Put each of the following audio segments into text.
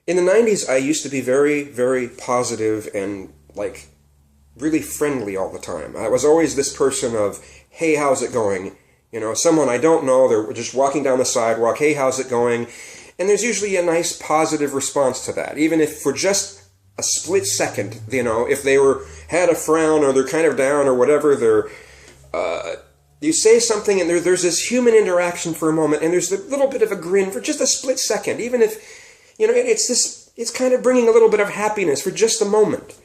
In the 90s, I used to be very, very positive and, like, really friendly all the time. I was always this person of, hey, how's it going? You know, someone I don't know, they're just walking down the sidewalk, hey, how's it going? And there's usually a nice positive response to that, even if for just a split second, you know, if they had a frown or they're kind of down or whatever, you say something and there's this human interaction for a moment and there's a little bit of a grin for just a split second, even if, you know, it's kind of bringing a little bit of happiness for just a moment.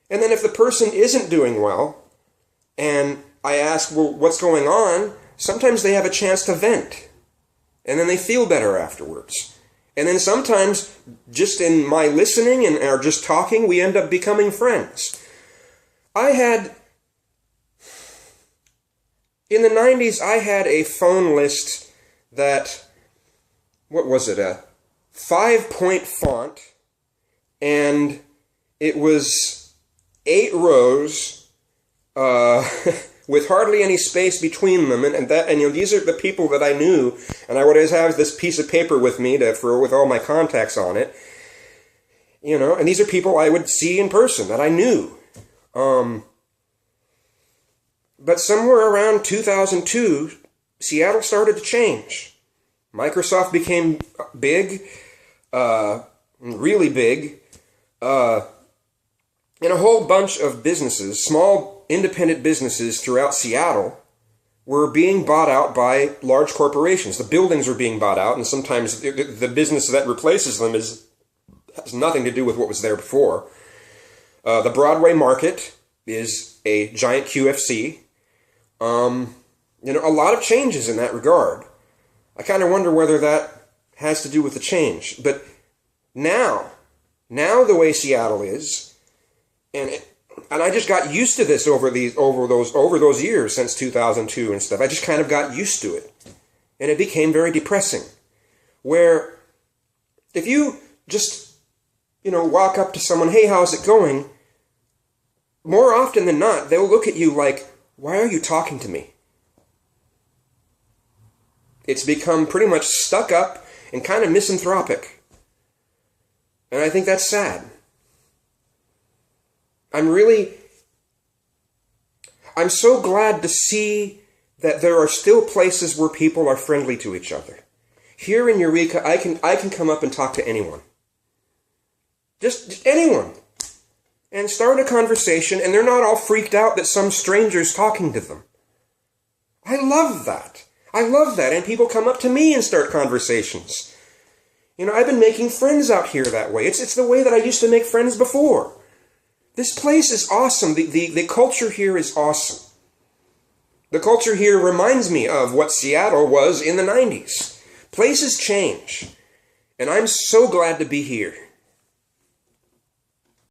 And then if the person isn't doing well, and I ask, well, what's going on? Sometimes they have a chance to vent. And then they feel better afterwards. And then sometimes, just in my listening and or just talking, we end up becoming friends. In the 90s, I had a phone list that, what was it, a 5-point font, and it was 8 rows, with hardly any space between them, and you know, these are the people that I knew, and I would always have this piece of paper with me with all my contacts on it, you know, and these are people I would see in person that I knew. But somewhere around 2002, Seattle started to change. Microsoft became big, really big, and a whole bunch of businesses, small independent businesses throughout Seattle, were being bought out by large corporations. The buildings were being bought out, and sometimes the business that replaces them has nothing to do with what was there before. The Broadway market is a giant QFC. You know, a lot of changes in that regard. I kind of wonder whether that has to do with the change. But now the way Seattle is, and I just got used to this over those years since 2002 and stuff. I just kind of got used to it, and it became very depressing. Where if you just, you know, walk up to someone, hey, how's it going? More often than not, they'll look at you like, why are you talking to me? It's become pretty much stuck up and kind of misanthropic. And I think that's sad. I'm so glad to see that there are still places where people are friendly to each other. Here in Eureka, I can come up and talk to anyone. Just anyone. And start a conversation, and they're not all freaked out that some stranger's talking to them. I love that. I love that. And people come up to me and start conversations. You know, I've been making friends out here that way. It's the way that I used to make friends before. This place is awesome. The culture here is awesome. The culture here reminds me of what Seattle was in the 90s. Places change. And I'm so glad to be here.